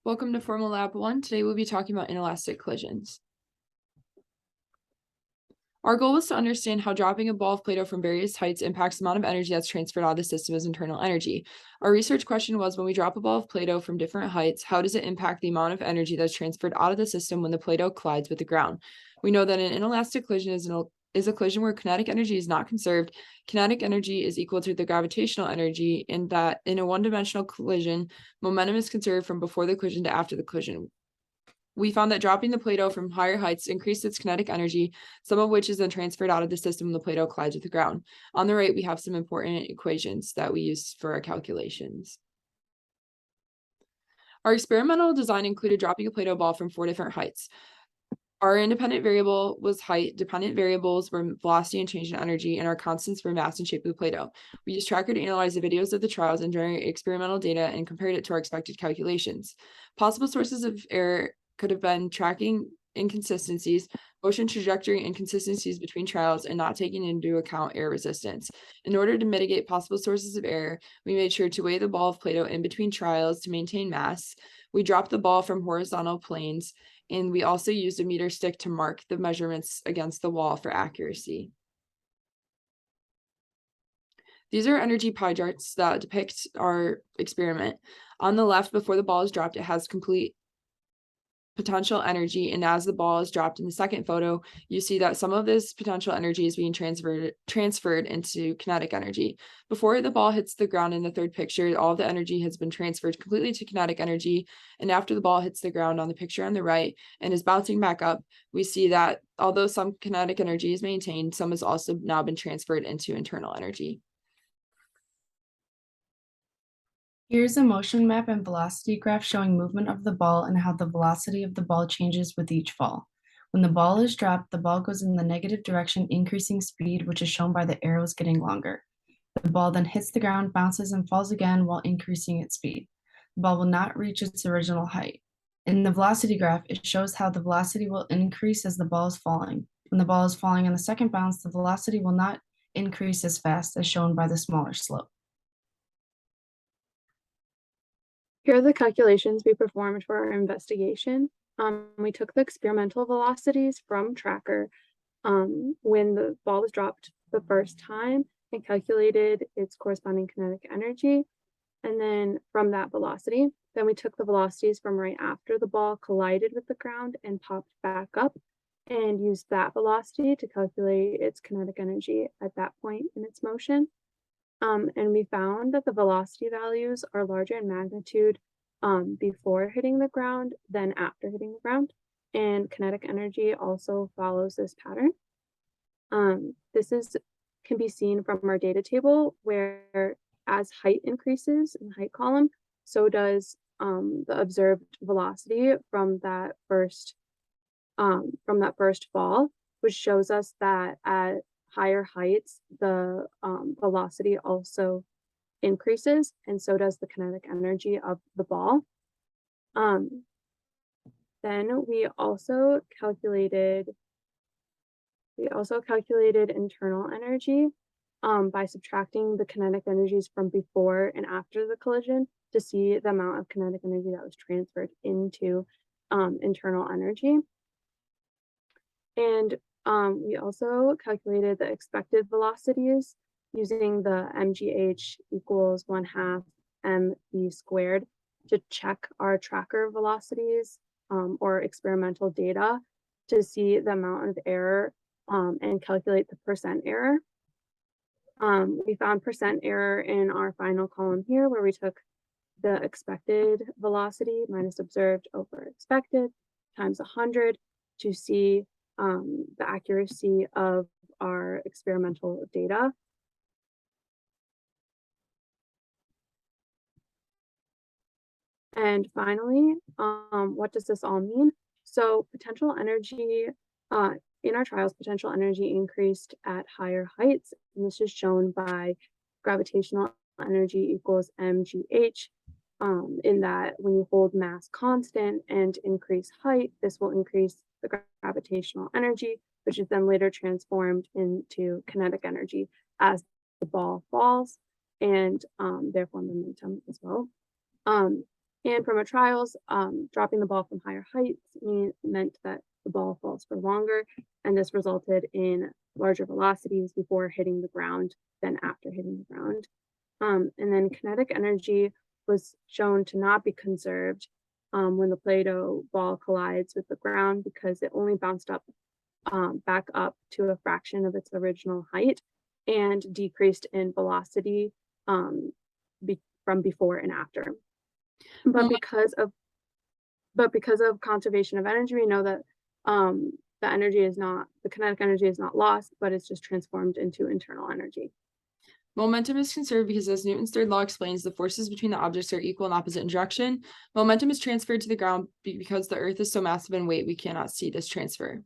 Welcome to Formal Lab 1. Today we'll be talking about inelastic collisions. Our goal was to understand how dropping a ball of Play-Doh from various heights impacts the amount of energy that's transferred out of the system as internal energy. Our research question was, when we drop a ball of Play-Doh from different heights, how does it impact the amount of energy that's transferred out of the system when the Play-Doh collides with the ground? We know that an inelastic collision is a collision where kinetic energy is not conserved. Kinetic energy is equal to the gravitational energy, and that in a one-dimensional collision, momentum is conserved from before the collision to after the collision. We found that dropping the Play-Doh from higher heights increased its kinetic energy, some of which is then transferred out of the system when the Play-Doh collides with the ground. On the right, we have some important equations that we use for our calculations. Our experimental design included dropping a Play-Doh ball from 4 different heights. Our independent variable was height, dependent variables were velocity and change in energy, and our constants were mass and shape of the Play-Doh. We used Tracker to analyze the videos of the trials and generate experimental data and compared it to our expected calculations. Possible sources of error could have been tracking inconsistencies, motion trajectory inconsistencies between trials, and not taking into account air resistance. In order to mitigate possible sources of error, we made sure to weigh the ball of Play-Doh in between trials to maintain mass. We dropped the ball from horizontal planes, and we also used a meter stick to mark the measurements against the wall for accuracy. These are energy pie charts that depict our experiment. On the left, before the ball is dropped, it has complete potential energy, and as the ball is dropped in the second photo, you see that some of this potential energy is being transferred into kinetic energy. Before the ball hits the ground in the third picture, all of the energy has been transferred completely to kinetic energy, and after the ball hits the ground on the picture on the right and is bouncing back up, we see that although some kinetic energy is maintained, some has also now been transferred into internal energy. Here's a motion map and velocity graph showing movement of the ball and how the velocity of the ball changes with each fall. When the ball is dropped, the ball goes in the negative direction, increasing speed, which is shown by the arrows getting longer. The ball then hits the ground, bounces, and falls again while increasing its speed. The ball will not reach its original height. In the velocity graph, it shows how the velocity will increase as the ball is falling. When the ball is falling on the second bounce, the velocity will not increase as fast as shown by the smaller slope. Here are the calculations we performed for our investigation. We took the experimental velocities from Tracker when the ball was dropped the first time and calculated its corresponding kinetic energy. And then from that velocity, then we took the velocities from right after the ball collided with the ground and popped back up and used that velocity to calculate its kinetic energy at that point in its motion. And we found that the velocity values are larger in magnitude before hitting the ground than after hitting the ground. And kinetic energy also follows this pattern. This can be seen from our data table, where as height increases in the height column, so does the observed velocity from that first fall, which shows us that at higher heights, the velocity also increases, and so does the kinetic energy of the ball. Then we also calculated internal energy by subtracting the kinetic energies from before and after the collision to see the amount of kinetic energy that was transferred into internal energy. And we also calculated the expected velocities using the MGH equals 1/2 mv squared to check our tracker velocities or experimental data to see the amount of error and calculate the percent error. We found percent error in our final column here, where we took the expected velocity minus observed over expected times 100 to see the accuracy of our experimental data. And finally, what does this all mean? So potential energy, in our trials, potential energy increased at higher heights. And this is shown by gravitational energy equals mgh, in that when you hold mass constant and increase height, this will increase the gravitational energy, which is then later transformed into kinetic energy as the ball falls, and therefore momentum as well. And from our trials, dropping the ball from higher heights meant that the ball falls for longer, and this resulted in larger velocities before hitting the ground than after hitting the ground. And then kinetic energy was shown to not be conserved when the Play-Doh ball collides with the ground because it only bounced up back up to a fraction of its original height and decreased in velocity from before and after. But because of conservation of energy, we know that the kinetic energy is not lost, but it's just transformed into internal energy. Momentum is conserved because, as Newton's third law explains, the forces between the objects are equal and opposite in direction. Momentum is transferred to the ground because the Earth is so massive in weight we cannot see this transfer.